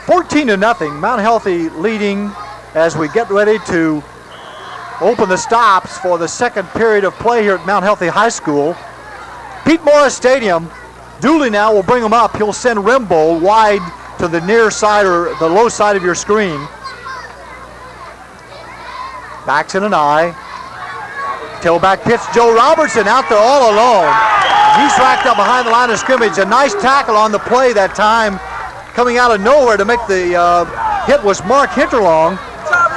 14-0. Mount Healthy leading as we get ready to open the stops for the second period of play here at Mount Healthy High School. Pete Morris Stadium. Dooley now will bring him up. He'll send Rimbold wide to the near side or the low side of your screen. Backs in an eye. Tailback pitch, Joe Robertson out there all alone. He's racked up behind the line of scrimmage. A nice tackle on the play that time. Coming out of nowhere to make the hit was Mark Hinterlong,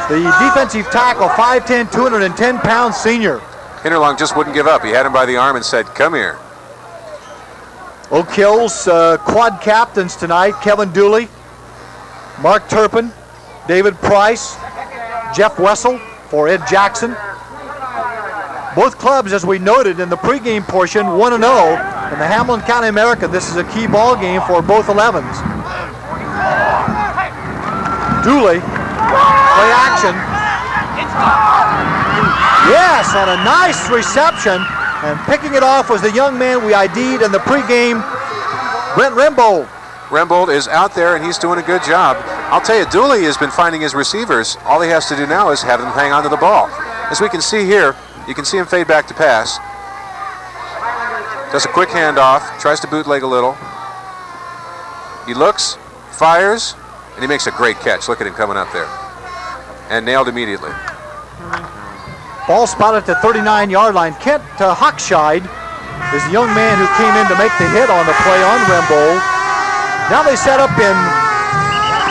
the defensive tackle, 5'10", 210-pound senior. Hinterlong just wouldn't give up. He had him by the arm and said, "Come here." Oak Hill's quad captains tonight, Kevin Dooley, Mark Turpin, David Price, Jeff Wessel for Ed Jackson. Both clubs, as we noted in the pregame portion, 1-0 in the Hamilton County American. This is a key ball game for both 11s. Dooley, play action. Yes, and a nice reception. And picking it off was the young man we ID'd in the pregame, Brent Rimbold. Rimbold is out there, and he's doing a good job. I'll tell you, Dooley has been finding his receivers. All he has to do now is have them hang on to the ball. As we can see here, you can see him fade back to pass. Does a quick handoff, tries to bootleg a little. He looks, fires, and he makes a great catch. Look at him coming up there. And nailed immediately. Ball spotted at the 39-yard line. Kent Hochscheid is the young man who came in to make the hit on the play on Rimbold. Now they set up in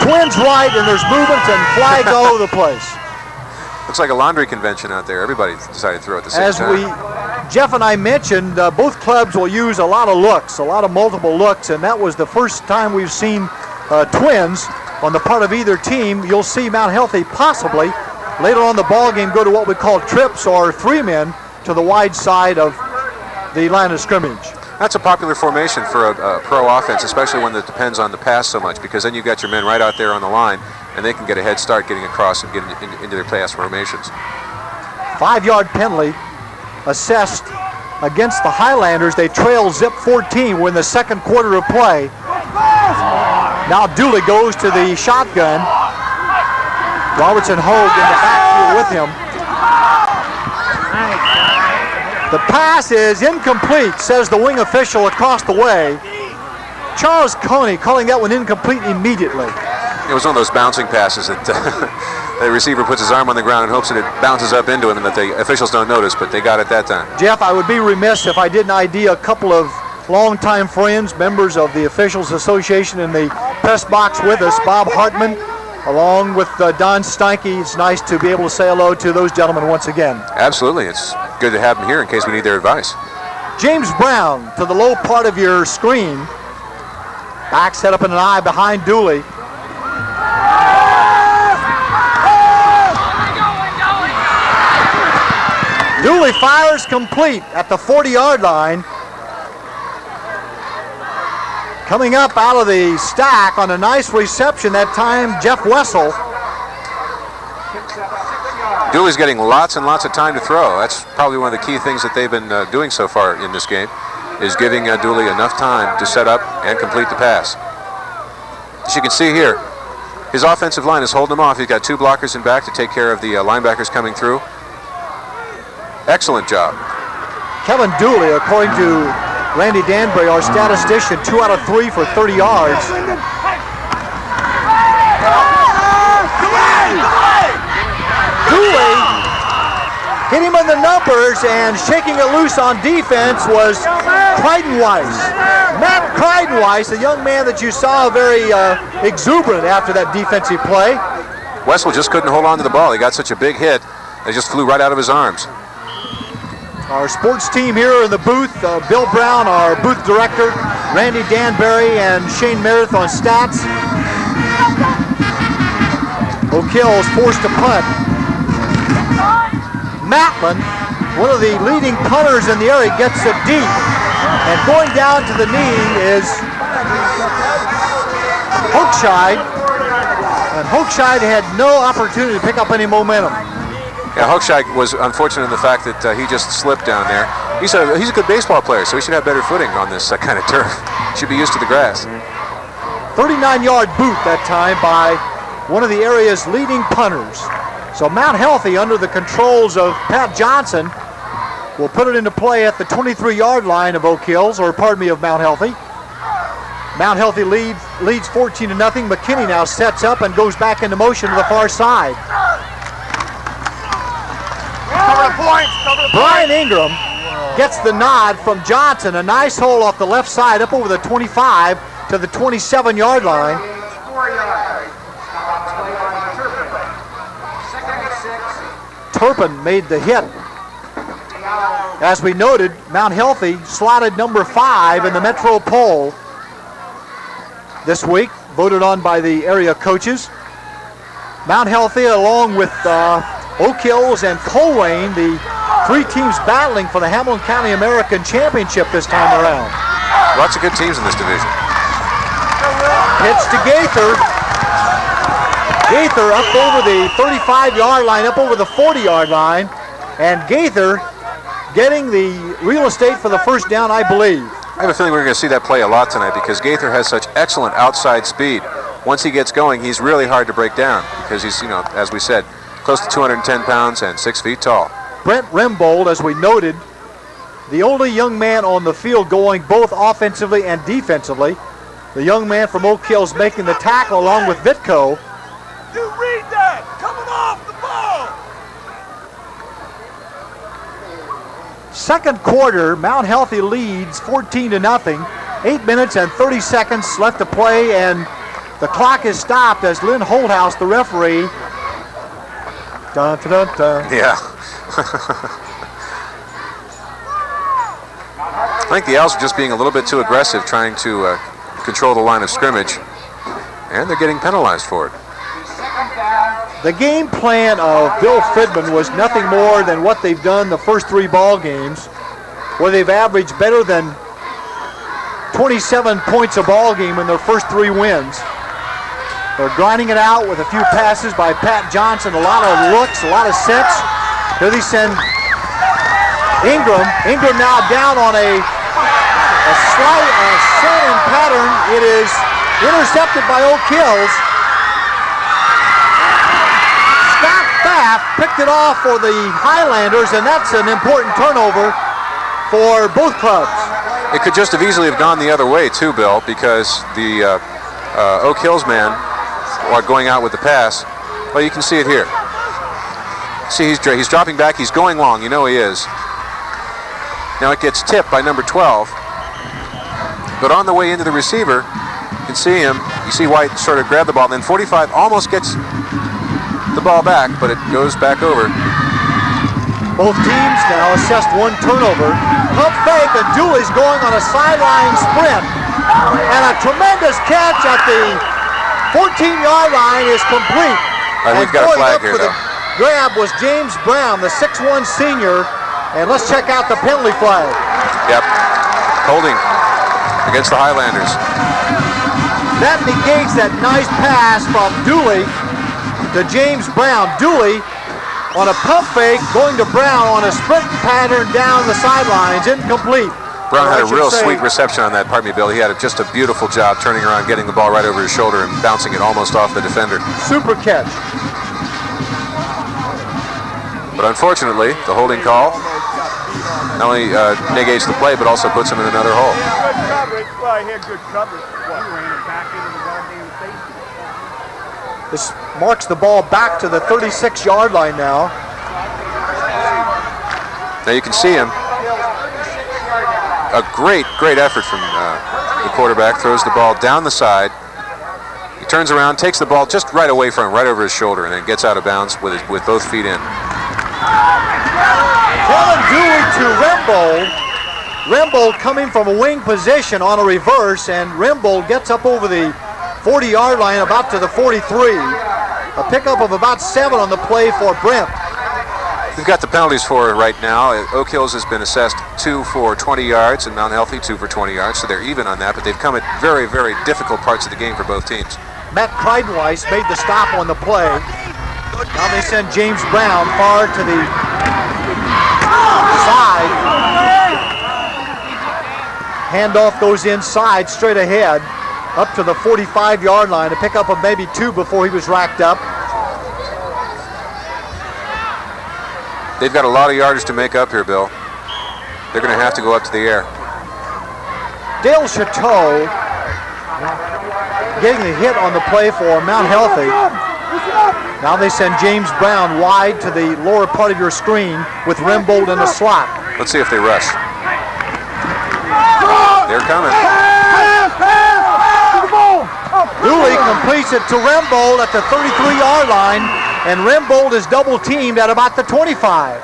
twins right, and there's movements and flags all over the place. Looks like a laundry convention out there. Everybody decided to throw at the same time. Jeff and I mentioned, both clubs will use a lot of looks, a lot of multiple looks, and that was the first time we've seen twins on the part of either team. You'll see Mount Healthy possibly later on the ball game go to what we call trips or three men to the wide side of the line of scrimmage. That's a popular formation for a pro offense, especially when it depends on the pass so much, because then you've got your men right out there on the line, and they can get a head start getting across and getting into their pass formations. 5-yard penalty assessed against the Highlanders. They trail zip 14. We're in the second quarter of play. Now Dooley goes to the shotgun. Robertson Hogue in the backfield with him. The pass is incomplete, says the wing official across the way. Charles Coney calling that one incomplete immediately. It was one of those bouncing passes that the receiver puts his arm on the ground and hopes that it bounces up into him and that the officials don't notice, but they got it that time. Jeff, I would be remiss if I didn't ID a couple of longtime friends, members of the Officials Association in the press box with us. Bob Hartman, along with Don Steinke. It's nice to be able to say hello to those gentlemen once again. Absolutely. It's good to have them here in case we need their advice. James Brown to the low part of your screen. Back set up in an eye behind Dooley. Dooley fires complete at the 40-yard line. Coming up out of the stack on a nice reception that time, Jeff Wessel. Dooley's getting lots and lots of time to throw. That's probably one of the key things that they've been doing so far in this game, is giving Dooley enough time to set up and complete the pass. As you can see here, his offensive line is holding him off. He's got two blockers in back to take care of the linebackers coming through. Excellent job. Kevin Dooley, according to Randy Danbury, our statistician, 2 out of 3 for 30 yards. Dooley hit him on the numbers, and shaking it loose on defense was Kreidenweiss. Matt Kreidenweiss, a young man that you saw very exuberant after that defensive play. Wessel just couldn't hold on to the ball. He got such a big hit, it just flew right out of his arms. Our sports team here in the booth, Bill Brown, our booth director, Randy Danbury, and Shane Meredith on stats. Oak Hill is forced to punt. Matlin, one of the leading punters in the area, gets it deep. And going down to the knee is Hochscheid. And Hochscheid had no opportunity to pick up any momentum. Yeah, Hochscheid was unfortunate in the fact that he just slipped down there. He's a good baseball player, so he should have better footing on this kind of turf. Should be used to the grass. 39-yard boot that time by one of the area's leading punters. So Mount Healthy, under the controls of Pat Johnson, will put it into play at the 23-yard line of Oak Hills, or pardon me, of Mount Healthy. Mount Healthy leads 14-0. McKinney now sets up and goes back into motion to the far side. Cover the points. Brian Ingram gets the nod from Johnson. A nice hole off the left side up over the 25 to the 27-yard line. 4 yards. Second and 6. Turpin made the hit. As we noted, Mount Healthy slotted number 5 in the Metro poll this week, voted on by the area coaches. Mount Healthy, along with Oak Hills and Colwayne, the 3 teams battling for the Hamilton County American Championship this time around. Lots of good teams in this division. Pitch to Gaither. Gaither up over the 35-yard line, up over the 40-yard line, and Gaither getting the real estate for the first down, I believe. I have a feeling we're going to see that play a lot tonight because Gaither has such excellent outside speed. Once he gets going, he's really hard to break down because he's, as we said, close to 210 pounds and 6 feet tall. Brent Rimbold, as we noted, the only young man on the field going both offensively and defensively. The young man from Oak Hills making the tackle along with Vitko. You read that! Coming off the ball! Second quarter, Mount Healthy leads 14-0. 8 minutes and 30 seconds left to play, and the clock is stopped as Lynn Holthouse, the referee. Dun, dun, dun, dun. Yeah. I think the Owls are just being a little bit too aggressive, trying to control the line of scrimmage, and they're getting penalized for it. The game plan of Bill Fridman was nothing more than what they've done the first 3 ball games, where they've averaged better than 27 points a ball game in their first 3 wins. They're grinding it out with a few passes by Pat Johnson, a lot of looks, a lot of sets. Here they send Ingram. Ingram now down on a slight sending pattern. It is intercepted by Oak Hills. Scott Pfaff picked it off for the Highlanders, and that's an important turnover for both clubs. It could just have easily have gone the other way too, Bill, because the Oak Hills man, while going out with the pass, well, you can see it here. See, he's dropping back. He's going long. You know he is. Now it gets tipped by number 12. But on the way into the receiver, you can see him. You see White sort of grab the ball. And then 45 almost gets the ball back, but it goes back over. Both teams now assessed 1 turnover. Pump fake, and Dooley's going on a sideline sprint. And a tremendous catch at the 14-yard line is complete. We've got a flag here, though. Grab was James Brown, the 6'1 senior. And let's check out the penalty flag. Yep. Holding against the Highlanders. That negates that nice pass from Dooley to James Brown. Dooley on a pump fake going to Brown on a sprint pattern down the sidelines. Incomplete. Brown had a real sweet reception on that. Pardon me, Bill. He had just a beautiful job turning around, getting the ball right over his shoulder and bouncing it almost off the defender. Super catch. But unfortunately, the holding call not only negates the play, but also puts him in another hole. Good coverage. Well, I had good coverage. What? You ran him back into the goddamn safety. This marks the ball back to the 36-yard line now. Now you can see him. A great effort from the quarterback. Throws the ball down the side. He turns around, takes the ball just right away from him, right over his shoulder, and then gets out of bounds with both feet in. Kevin Dooley to Rimbold. Rimbold coming from a wing position on a reverse, and Rimbold gets up over the 40-yard line, about to the 43. A pickup of about 7 on the play for Brent. We've got the penalties for it right now. Oak Hills has been assessed 2 for 20 yards, and Mount Healthy 2 for 20 yards, so they're even on that, but they've come at very, very difficult parts of the game for both teams. Matt Kreidenweiss made the stop on the play. Now they send James Brown far to the side. Handoff goes inside, straight ahead. up to the 45-yard line, a pickup of maybe 2 before he was racked up. They've got a lot of yardage to make up here, Bill. They're going to have to go up to the air. Dale Chateau getting the hit on the play for Mount Healthy. Now they send James Brown wide to the lower part of your screen with Rimbold in the slot. Let's see if they rush. They're coming. Dooley completes it to Rimbold at the 33-yard line, and Rimbold is double teamed at about the 25.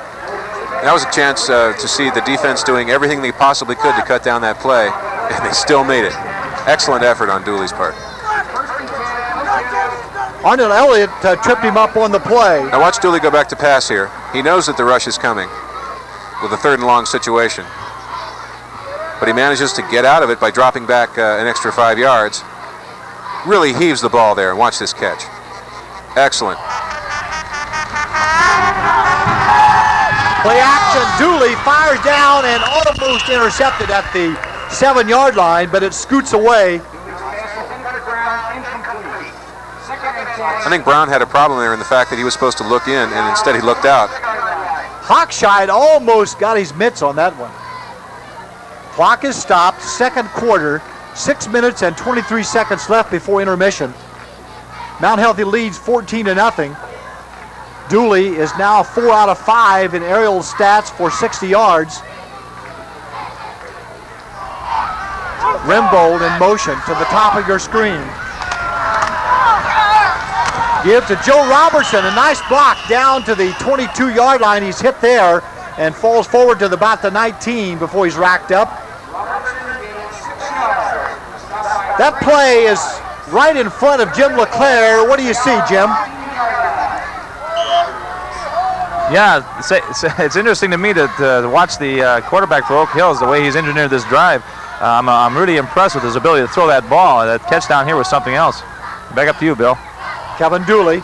That was a chance to see the defense doing everything they possibly could to cut down that play, and they still made it. Excellent effort on Dooley's part. Arnold Elliott tripped him up on the play. Now watch Dooley go back to pass here. He knows that the rush is coming with a 3rd and long situation, but he manages to get out of it by dropping back an extra 5 yards. Really heaves the ball there, and watch this catch. Excellent. Play action, Dooley fires down and almost intercepted at the 7-yard line, but it scoots away. I think Brown had a problem there in the fact that he was supposed to look in, and instead he looked out. Hawkshide almost got his mitts on that one. Clock is stopped, 2nd quarter, 6 minutes and 23 seconds left before intermission. Mount Healthy leads 14-0. Dooley is now 4 out of 5 in aerial stats for 60 yards. Rimbold in motion to the top of your screen. Give to Joe Robertson, a nice block down to the 22-yard line. He's hit there and falls forward to about the 19 before he's racked up. That play is right in front of Jim LeClaire. What do you see, Jim? Yeah, it's interesting to me to watch the quarterback for Oak Hills, the way he's engineered this drive. I'm really impressed with his ability to throw that ball. That catch down here was something else. Back up to you, Bill. Kevin Dooley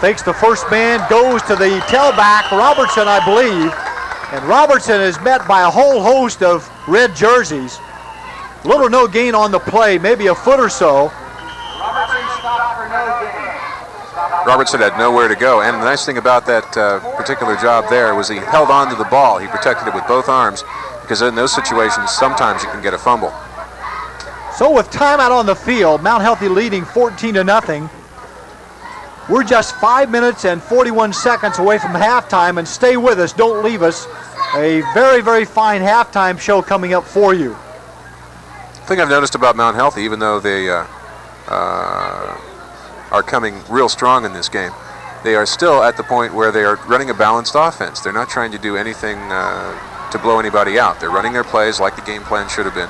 fakes the first man, goes to the tailback, Robertson, I believe. And Robertson is met by a whole host of red jerseys. Little or no gain on the play, maybe a foot or so. Robertson had nowhere to go, and the nice thing about that particular job there was he held on to the ball. He protected it with both arms, because in those situations, sometimes you can get a fumble. So with time out on the field, Mount Healthy leading 14-0. We're just 5 minutes and 41 seconds away from halftime, and stay with us, don't leave us. A very, very fine halftime show coming up for you. The thing I've noticed about Mount Healthy, even though they are coming real strong in this game, they are still at the point where they are running a balanced offense. They're not trying to do anything to blow anybody out. They're running their plays like the game plan should have been.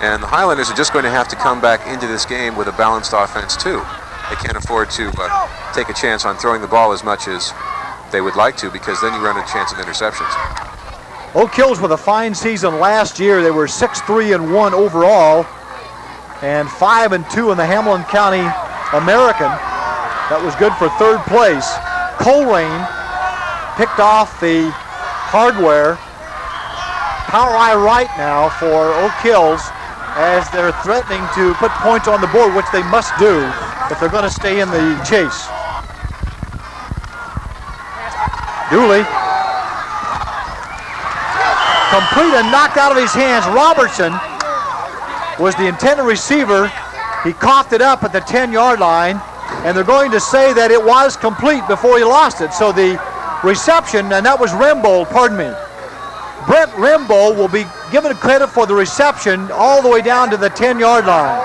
And the Highlanders are just going to have to come back into this game with a balanced offense too. They can't afford to take a chance on throwing the ball as much as they would like to, because then you run a chance of interceptions. Oak Hills with a fine season last year. They were 6-3-1 overall and 5-2 in the Hamilton County American. That was good for 3rd place. Coleraine picked off the hardware. Power eye right now for Oak Hills as they're threatening to put points on the board, which they must do if they're going to stay in the chase. Dooley. Complete and knocked out of his hands. Robertson was the intended receiver. He coughed it up at the 10-yard line, and they're going to say that it was complete before he lost it. So the reception, and that was Rimbold, pardon me. Brent Rimbold will be given credit for the reception all the way down to the 10-yard line.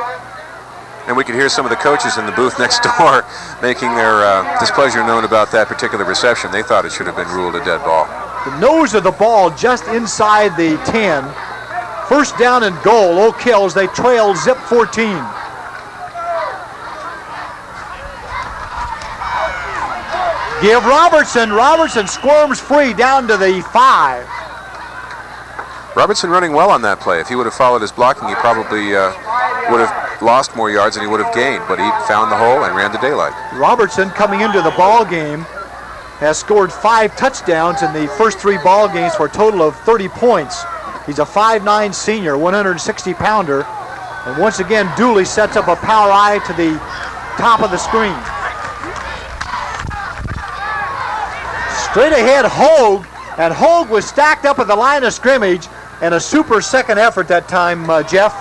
And we could hear some of the coaches in the booth next door making their displeasure known about that particular reception. They thought it should have been ruled a dead ball. The nose of the ball just inside the 10. First down and goal, Oak Hills. They trailed zip 14. Give Robertson. Robertson squirms free down to the 5. Robertson running well on that play. If he would have followed his blocking, he probably would have lost more yards than he would have gained, but he found the hole and ran the daylight. Robertson, coming into the ball game, has scored 5 touchdowns in the first 3 ball games for a total of 30 points. He's a 5'9" senior, 160-pounder, And once again, Dooley sets up a power eye to the top of the screen. Straight ahead, Hogue, and Hogue was stacked up at the line of scrimmage, and a super second effort that time, Jeff.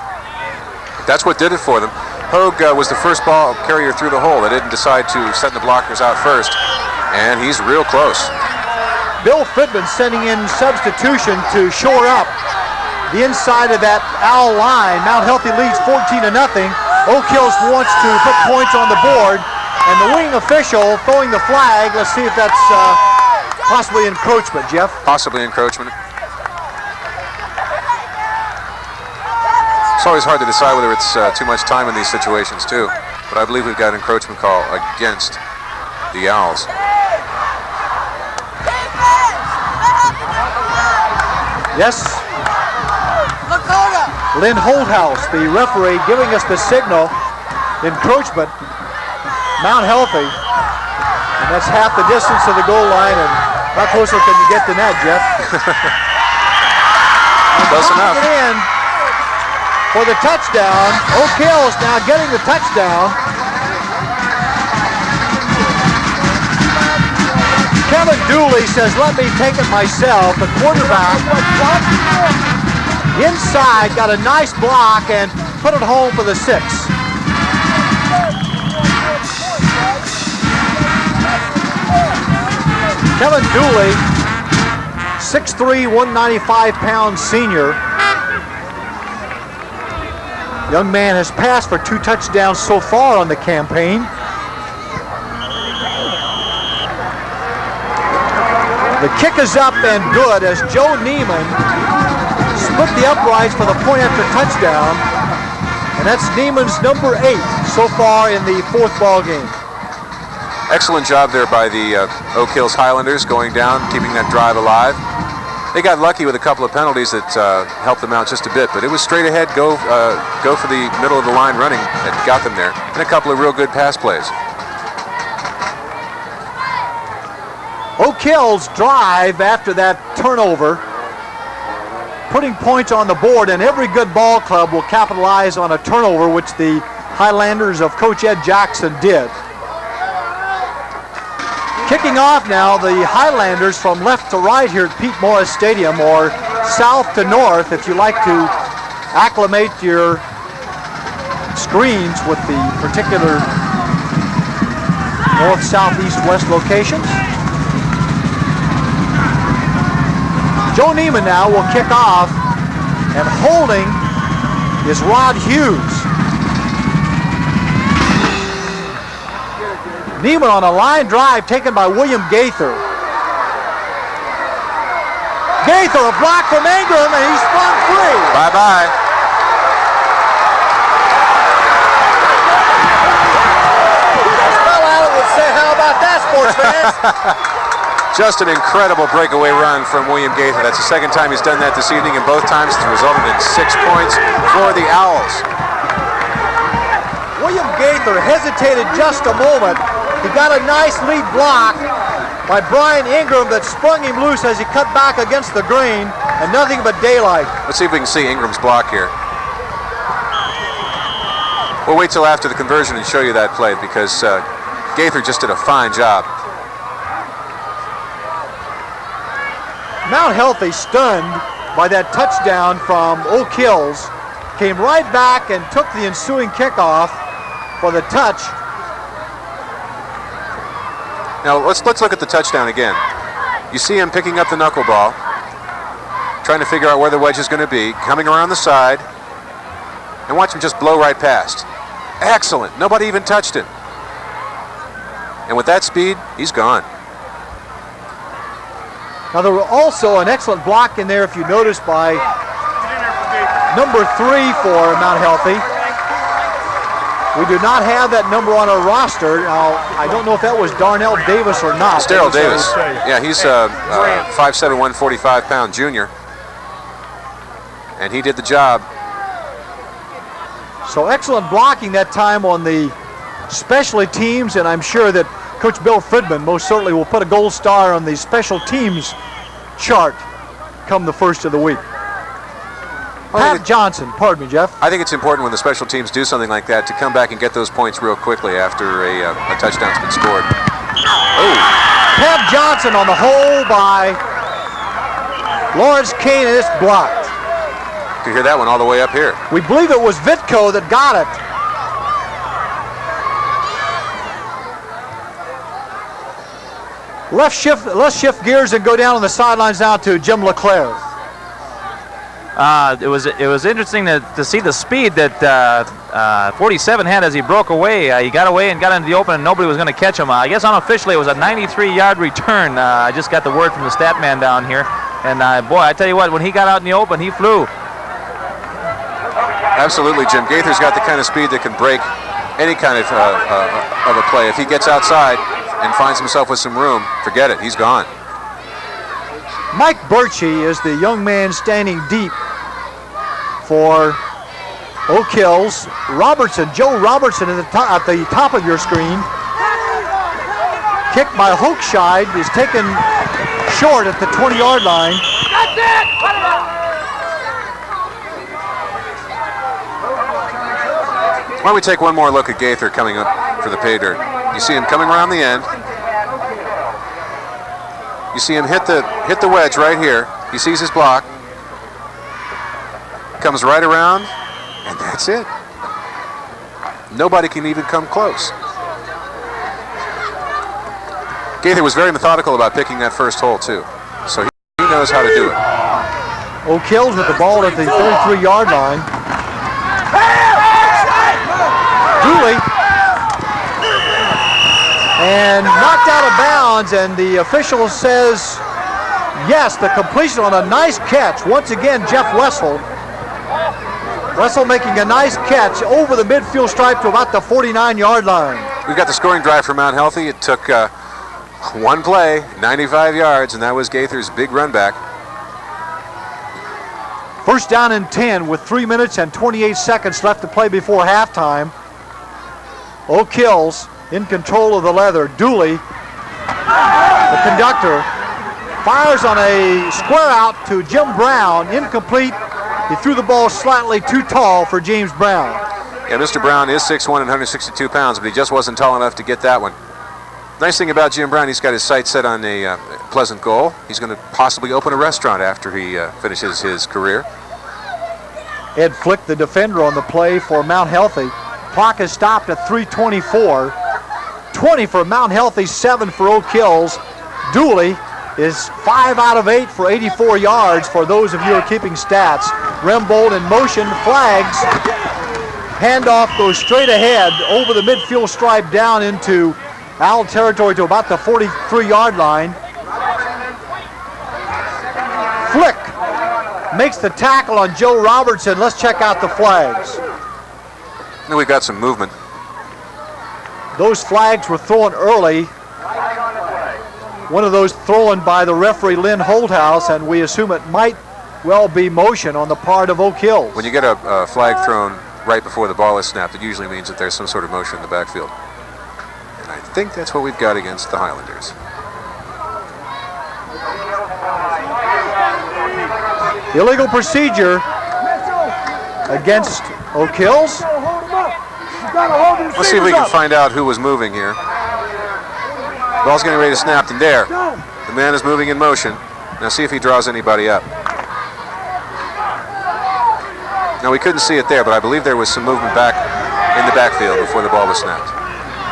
That's what did it for them. Hogue was the first ball carrier through the hole. They didn't decide to send the blockers out first, and he's real close. Bill Friedman sending in substitution to shore up the inside of that Owl line. Mount Healthy leads 14-0. Oak Hills wants to put points on the board, and the winning official throwing the flag. Let's see if that's possibly encroachment, Jeff. Possibly encroachment. It's always hard to decide whether it's too much time in these situations too, but I believe we've got an encroachment call against the Owls. Yes. Lynn Holthouse, the referee, giving us the signal. Encroachment. Mount Healthy. And that's half the distance to the goal line. And how closer can you get than that, Jeff? Close enough. In for the touchdown. Oak Hills now getting the touchdown. Kevin Dooley says, let me take it myself. The quarterback inside got a nice block and put it home for the 6. Kevin Dooley, 6'3", 195-pound senior. Young man has passed for 2 touchdowns so far on the campaign. The kick is up and good as Joe Neiman split the uprights for the point after touchdown. And that's Neiman's number 8 so far in the 4th ball game. Excellent job there by the Oak Hills Highlanders going down, keeping that drive alive. They got lucky with a couple of penalties that helped them out just a bit, but it was straight ahead, go for the middle of the line running that got them there, and a couple of real good pass plays. Oak Hills drive after that turnover, putting points on the board, and every good ball club will capitalize on a turnover, which the Highlanders of Coach Ed Jackson did. Kicking off now, the Highlanders from left to right here at Pete Morris Stadium, or south to north if you like to acclimate your screens with the particular north, south, east, west locations. Joe Neiman now will kick off, and holding is Rod Hughes. Neiman on a line drive taken by William Gaither. Gaither, a block from Ingram, and he's sprung free. Bye-bye. Spell out it would say, how about that, sports fans? Just an incredible breakaway run from William Gaither. That's the second time he's done that this evening, and both times it's resulted in 6 points for the Owls. William Gaither hesitated just a moment. He got a nice lead block by Brian Ingram that sprung him loose as he cut back against the green, and nothing but daylight. Let's see if we can see Ingram's block here. We'll wait till after the conversion and show you that play, because Gaither just did a fine job. Mount Healthy, stunned by that touchdown from Oak Hills, came right back and took the ensuing kickoff for the touch. Now let's look at the touchdown again. You see him picking up the knuckleball, trying to figure out where the wedge is going to be, coming around the side, and watch him just blow right past. Excellent. Nobody even touched him. And with that speed, he's gone. Now there was also an excellent block in there, if you notice, by number 3 for Mount Healthy. We do not have that number on our roster. Now, I don't know if that was Darnell Davis or not. Darrell Davis. Yeah, he's a 5'7", 145-pound junior. And he did the job. So excellent blocking that time on the specialty teams, and I'm sure that Coach Bill Friedman most certainly will put a gold star on the special teams chart come the first of the week. Pat Johnson, pardon me, Jeff. I think it's important when the special teams do something like that to come back and get those points real quickly after a touchdown's been scored. Oh. Pat Johnson on the hole by Lawrence Kane, and it's blocked. You can hear that one all the way up here. We believe it was Vitko that got it. Let's shift gears and go down on the sidelines now to Jim LeClaire. It was interesting to see the speed that 47 had as he broke away. He got away and got into the open, and nobody was going to catch him. I guess unofficially it was a 93-yard return. I just got the word from the stat man down here. And boy, I tell you what, when he got out in the open, he flew. Absolutely, Jim. Gaither's got the kind of speed that can break any kind of a play. If he gets outside and finds himself with some room, forget it. He's gone. Mike Birchie is the young man standing deep for Oak Hills. Joe Robertson at the top of your screen. Kick by Hochscheid is taken short at the 20-yard line. That's it! Why don't we take one more look at Gaither coming up for the pay dirt. You see him coming around the end. You see him hit the wedge right here. He sees his block. Comes right around, and that's it. Nobody can even come close. Gaither was very methodical about picking that first hole too. So he knows how to do it. Oak Hills with the ball at the 33-yard line. Dooley. And knocked out of bounds, and the official says, yes, the completion on a nice catch. Once again, Jeff Wessel. Wessel making a nice catch over the midfield stripe to about the 49-yard line. We've got the scoring drive for Mount Healthy. It took one play, 95 yards, and that was Gaither's big run back. First down and 10 with 3 minutes and 28 seconds left to play before halftime. Oak Hills in control of the leather. Dooley, the conductor, fires on a square out to Jim Brown. Incomplete. He threw the ball slightly too tall for James Brown. Yeah, Mr. Brown is 6'1" and 162 pounds, but he just wasn't tall enough to get that one. Nice thing about Jim Brown, he's got his sights set on a pleasant goal. He's going to possibly open a restaurant after he finishes his career. Ed Flick, the defender on the play for Mount Healthy. Clock is stopped at 3:24. 20 for Mount Healthy, 7 for Oak Hills. Dooley is 5 out of 8 for 84 yards for those of you who are keeping stats. Rembold in motion, flags. Handoff goes straight ahead over the midfield stripe down into Owl territory to about the 43-yard line. Flick makes the tackle on Joe Robertson. Let's check out the flags. And we've got some movement. Those flags were thrown early. One of those thrown by the referee Lynn Holdhouse, and we assume it might well be motion on the part of Oak Hills. When you get a flag thrown right before the ball is snapped, it usually means that there's some sort of motion in the backfield. And I think that's what we've got against the Highlanders. Illegal procedure against Oak Hills. Let's see if we can find out who was moving here. Ball's getting ready to snap, and there. The man is moving in motion. Now see if he draws anybody up. Now we couldn't see it there, but I believe there was some movement back in the backfield before the ball was snapped.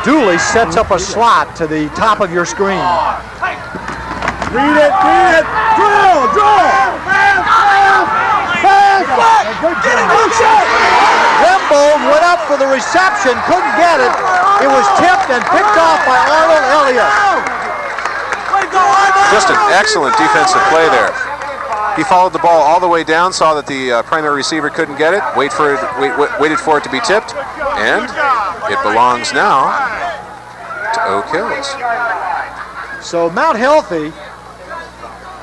Dooley sets up a slot to the top of your screen. Read it, draw! Rembold went up for the reception, couldn't get it. It was tipped and picked off by Arnold Elliott. Just an excellent defensive play there. He followed the ball all the way down, saw that the primary receiver couldn't get it, waited for it to be tipped, and it belongs now to Oak Hills. So Mount Healthy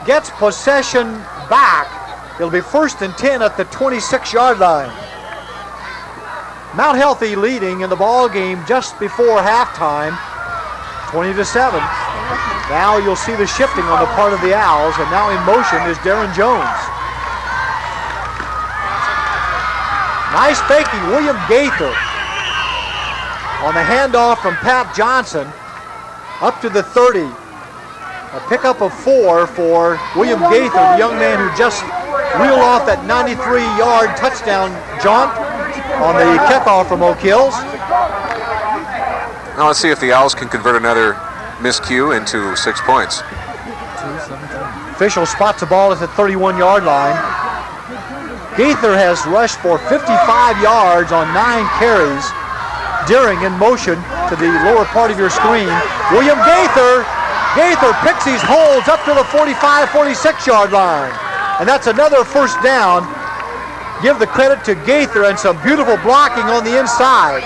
gets possession back. It'll be 1st and 10 at the 26-yard line. Mount Healthy leading in the ball game just before halftime, 20-7. Now you'll see the shifting on the part of the Owls, and now in motion is Darren Jones. Nice faking, William Gaither on the handoff from Pat Johnson up to the 30. A pickup of 4 for William Gaither, the young man who just reeled off that 93-yard touchdown jaunt on the kickoff from Oak Hills. Now let's see if the Owls can convert another miscue into 6 points. Official spots the ball at the 31-yard line. Gaither has rushed for 55 yards on 9 carries. Deering in motion to the lower part of your screen. William Gaither picks these holes up to the 45, 46-yard line. And that's another first down. Give the credit to Gaither and some beautiful blocking on the inside.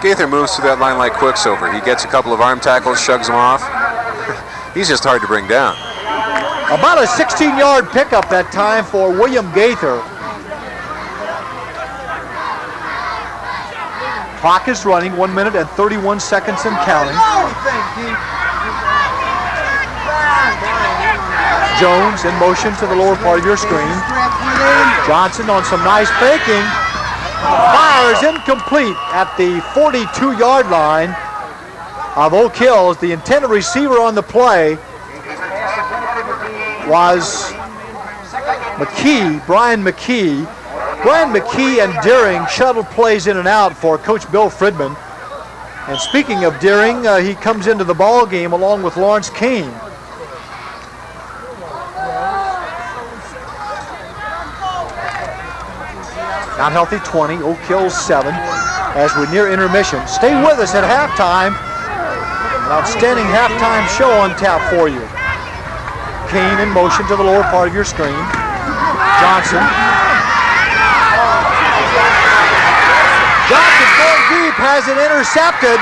Gaither moves through that line like Quicksilver. He gets a couple of arm tackles, shugs them off. He's just hard to bring down. About a 16-yard pickup that time for William Gaither. Clock is running, 1 minute and 31 seconds and counting. Jones in motion to the lower part of your screen. Johnson on some nice faking. Fires incomplete at the 42-yard line of Oak Hills. The intended receiver on the play was Brian McKee. Brian McKee and Deering shuttle plays in and out for Coach Bill Fridman. And speaking of Deering, he comes into the ball game along with Lawrence Kane. Not healthy 20, Oak Hills 7 as we near intermission. Stay with us at halftime. An outstanding halftime show on tap for you. Kane in motion to the lower part of your screen. Johnson going deep, has it intercepted.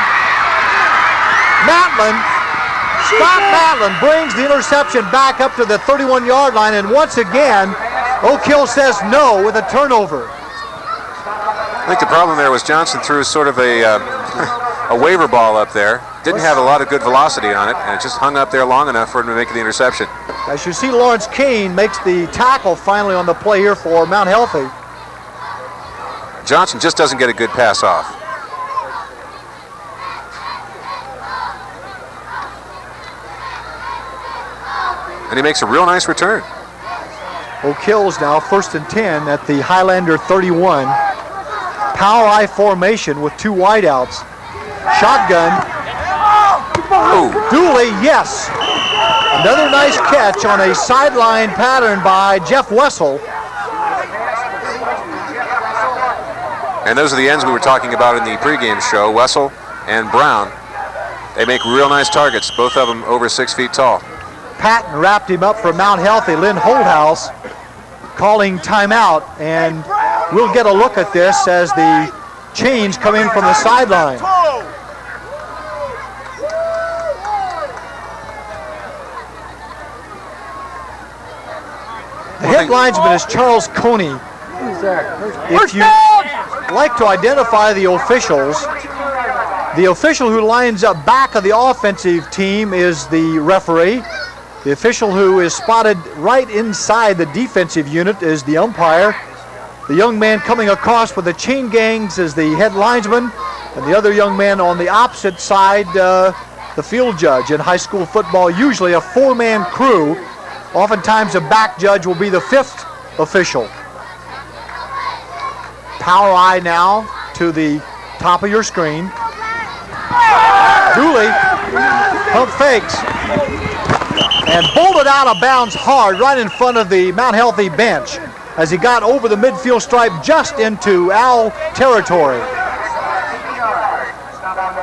Scott Matlin brings the interception back up to the 31-yard line, and once again, Oak Hill says no with a turnover. I think the problem there was Johnson threw sort of a waiver ball up there. Didn't have a lot of good velocity on it, and it just hung up there long enough for him to make the interception. As you see, Lawrence Kane makes the tackle finally on the play here for Mount Healthy. Johnson just doesn't get a good pass off. And he makes a real nice return. Oak Hills now 1st and 10 at the Highlander 31. Power I formation with 2 wideouts. Shotgun. Oh. Dooley, yes. Another nice catch on a sideline pattern by Jeff Wessel. And those are the ends we were talking about in the pregame show, Wessel and Brown. They make real nice targets, both of them over 6 feet tall. Patton wrapped him up for Mount Healthy. Lynn Holdhouse calling timeout, and we'll get a look at this as the change come in from the sideline. The head linesman is Charles Coney. If you like to identify the officials, the official who lines up back of the offensive team is the referee. The official who is spotted right inside the defensive unit is the umpire. The young man coming across with the chain gangs is the head linesman, and the other young man on the opposite side, the field judge. In high school football, usually a 4-man crew. Oftentimes a back judge will be the 5th official. Power I now to the top of your screen. Dooley pump fakes and bolted out of bounds hard right in front of the Mount Healthy bench as he got over the midfield stripe just into Owl territory.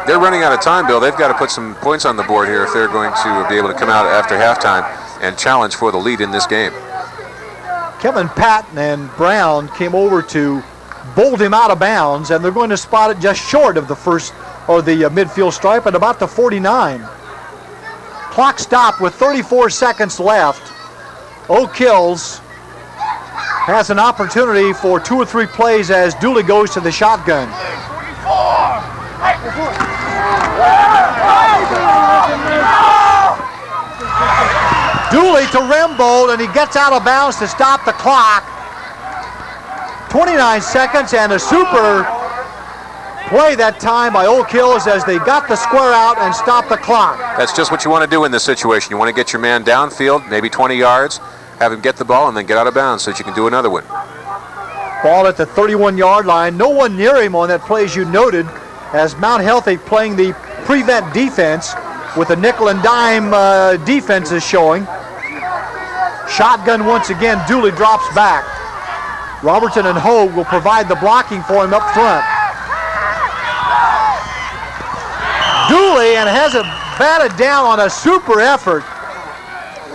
They're running out of time, Bill. They've got to put some points on the board here if they're going to be able to come out after halftime and challenge for the lead in this game. Kevin Patton and Brown came over to bolt him out of bounds, and they're going to spot it just short of the midfield stripe at about the 49. Clock stopped with 34 seconds left. Oak Hills has an opportunity for 2 or 3 plays as Dooley goes to the shotgun. Dooley to Rembold, and he gets out of bounds to stop the clock. 29 seconds, and a super play that time by Oak Hills as they got the square out and stopped the clock. That's just what you want to do in this situation. You want to get your man downfield, maybe 20 yards, have him get the ball, and then get out of bounds so that you can do another one. Ball at the 31-yard line. No one near him on that play, as you noted, as Mount Healthy playing the prevent defense with the nickel and dime defense is showing. Shotgun once again. Dooley drops back. Robertson and Hogue will provide the blocking for him up front. Dooley, and has it batted down on a super effort.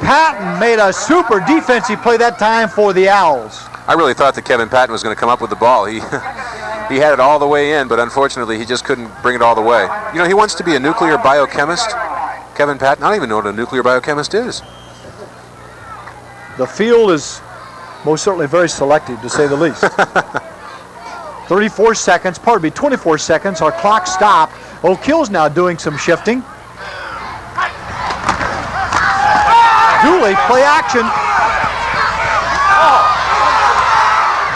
Patton made a super defensive play that time for the Owls. I really thought that Kevin Patton was going to come up with the ball. He had it all the way in, but unfortunately he just couldn't bring it all the way. You know, he wants to be a nuclear biochemist. Kevin Patton, I don't even know what a nuclear biochemist is. The field is most certainly very selective, to say the least. 24 seconds, 24 seconds. Our clock stopped. Oak Hills now doing some shifting. Dooley, play action.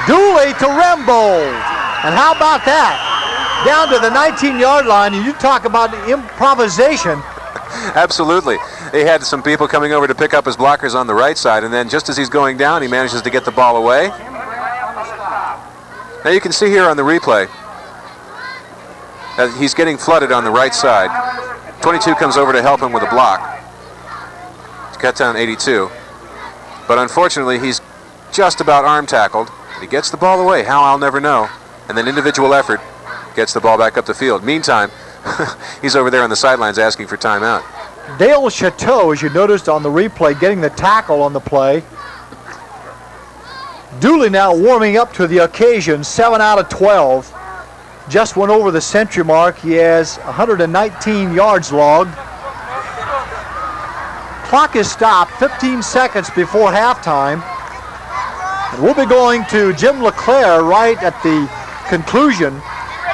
Dooley to Rembold. And how about that? Down to the 19-yard line, and you talk about improvisation. Absolutely. They had some people coming over to pick up his blockers on the right side, and then just as he's going down, he manages to get the ball away. Now you can see here on the replay that he's getting flooded on the right side. 22 comes over to help him with a block to cut down 82. But unfortunately, he's just about arm tackled. He gets the ball away. How, I'll never know. And then individual effort gets the ball back up the field. Meantime, he's over there on the sidelines asking for timeout. Dale Chateau, as you noticed on the replay, getting the tackle on the play. Dooley now warming up to the occasion, 7 out of 12. Just went over the century mark. He has 119 yards logged. Clock is stopped 15 seconds before halftime. And we'll be going to Jim LeClaire right at the conclusion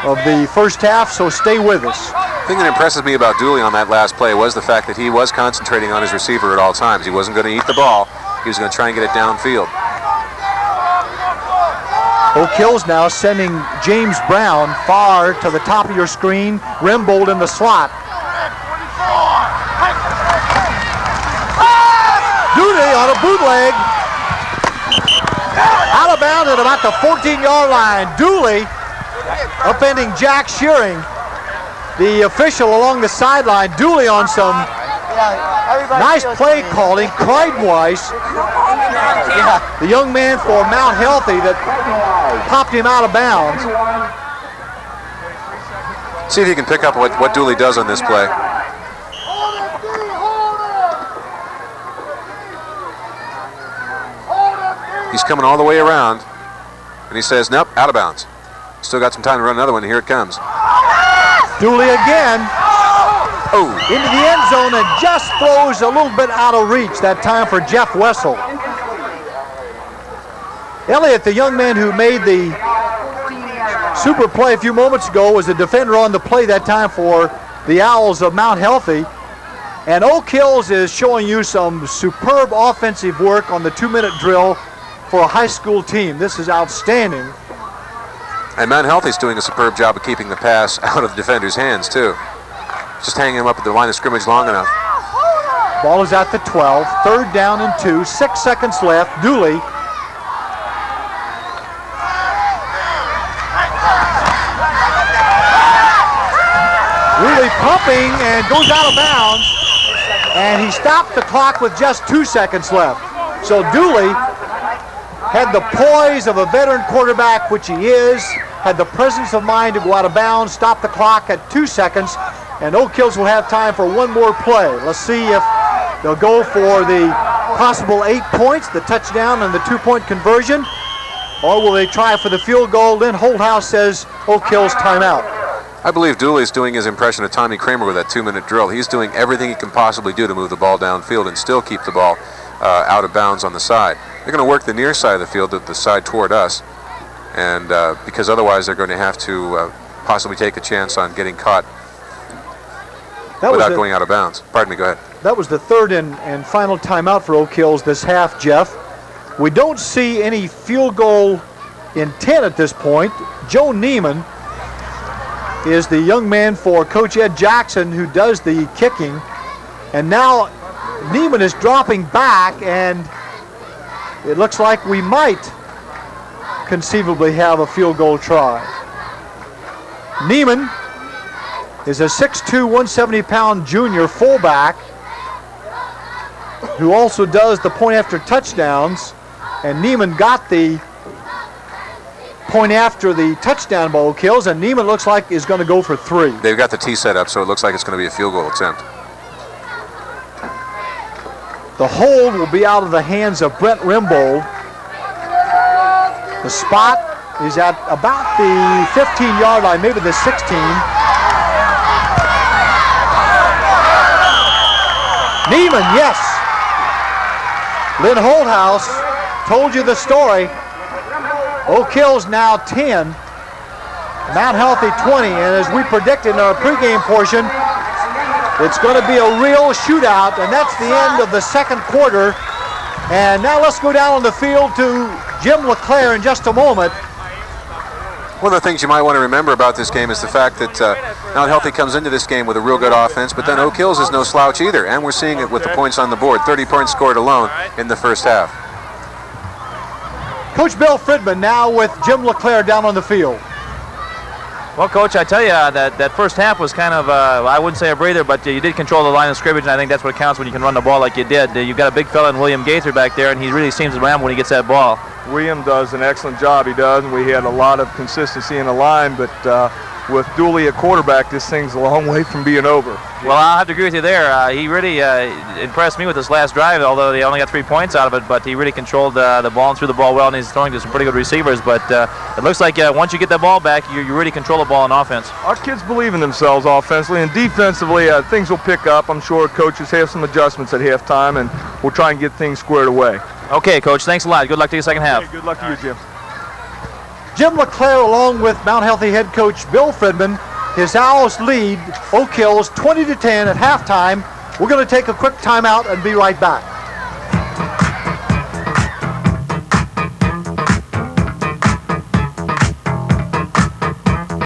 of the first half, so stay with us. The thing that impresses me about Dooley on that last play was the fact that he was concentrating on his receiver at all times. He wasn't going to eat the ball. He was going to try and get it downfield. Oak Hills now sending James Brown far to the top of your screen. Rembold in the slot. Dooley on a bootleg. Out of bounds at about the 14-yard line. Dooley upending Jack Shearing, the official along the sideline. Dooley on some nice play calling. Clyde Weiss, the young man for Mount Healthy that popped him out of bounds. See if you can pick up what Dooley does on this play. He's coming all the way around, and he says, nope, out of bounds. Still got some time to run another one, and here it comes. Dooley again. Oh. Into the end zone and just throws a little bit out of reach that time for Jeff Wessel. Elliott, the young man who made the super play a few moments ago, was a defender on the play that time for the Owls of Mount Healthy. And Oak Hills is showing you some superb offensive work on the 2-minute drill for a high school team. This is outstanding. And Mount Healthy's doing a superb job of keeping the pass out of the defender's hands, too. Just hanging him up at the line of scrimmage long enough. Ball is at the 12. 3rd down and 2. 6 seconds left. Dooley. Dooley pumping and goes out of bounds. And he stopped the clock with just 2 seconds left. So Dooley had the poise of a veteran quarterback, which he is, had the presence of mind to go out of bounds, stop the clock at 2 seconds, and Oak Hills will have time for one more play. Let's see if they'll go for the possible 8 points, the touchdown and the 2-point conversion, or will they try for the field goal? Lynn Holthouse says Oak Hills timeout. I believe Dooley's doing his impression of Tommy Kramer with that 2-minute drill. He's doing everything he can possibly do to move the ball downfield and still keep the ball out of bounds on the side. They're going to work the near side of the field, the side toward us, and because otherwise they're going to have to possibly take a chance on getting caught without going out of bounds. Pardon me, go ahead. That was the 3rd and final timeout for Oak Hills this half, Jeff. We don't see any field goal in 10 at this point. Joe Neiman is the young man for Coach Ed Jackson who does the kicking. And now Neiman is dropping back, and it looks like we might conceivably have a field goal try. Neiman is a 6'2", 170-pound junior fullback who also does the point after touchdowns. And Neiman got the point after the touchdown by Oak Hills, and Neiman looks like is going to go for 3. They've got the tee set up, so it looks like it's going to be a field goal attempt. The hold will be out of the hands of Brent Rimbold. The spot is at about the 15-yard line, maybe the 16. Neiman, yes. Lynn Holthouse told you the story. Oak Hills now 10, Mount Healthy 20, and as we predicted in our pregame portion, it's going to be a real shootout, and that's the end of the second quarter. And now let's go down on the field to Jim LeClaire in just a moment. One of the things you might want to remember about this game is the fact that Mount Healthy comes into this game with a real good offense, but then Oak Hills is no slouch either, and we're seeing it with the points on the board. 30 points scored alone in the first half. Coach Bill Fridman now with Jim LeClaire down on the field. Well, Coach, I tell you, that first half was kind of, I wouldn't say a breather, but you did control the line of scrimmage, and I think that's what counts when you can run the ball like you did. You've got a big fella in William Gaither back there, and he really seems to ram when he gets that ball. William does an excellent job. He does, and we had a lot of consistency in the line, but with Dooley at quarterback, this thing's a long way from being over. Well, I'll have to agree with you there. He really impressed me with this last drive, although they only got 3 points out of it, but he really controlled the ball and threw the ball well, and he's throwing to some pretty good receivers. But it looks like once you get that ball back, you really control the ball in offense. Our kids believe in themselves offensively, and defensively, things will pick up. I'm sure coaches have some adjustments at halftime, and we'll try and get things squared away. Okay, Coach, thanks a lot. Good luck to you second half. Hey, good luck to you, Jim. Jim LeClaire along with Mount Healthy head coach Bill Fridman. His Owls lead Oak Hills 20-10 at halftime. We're going to take a quick timeout and be right back.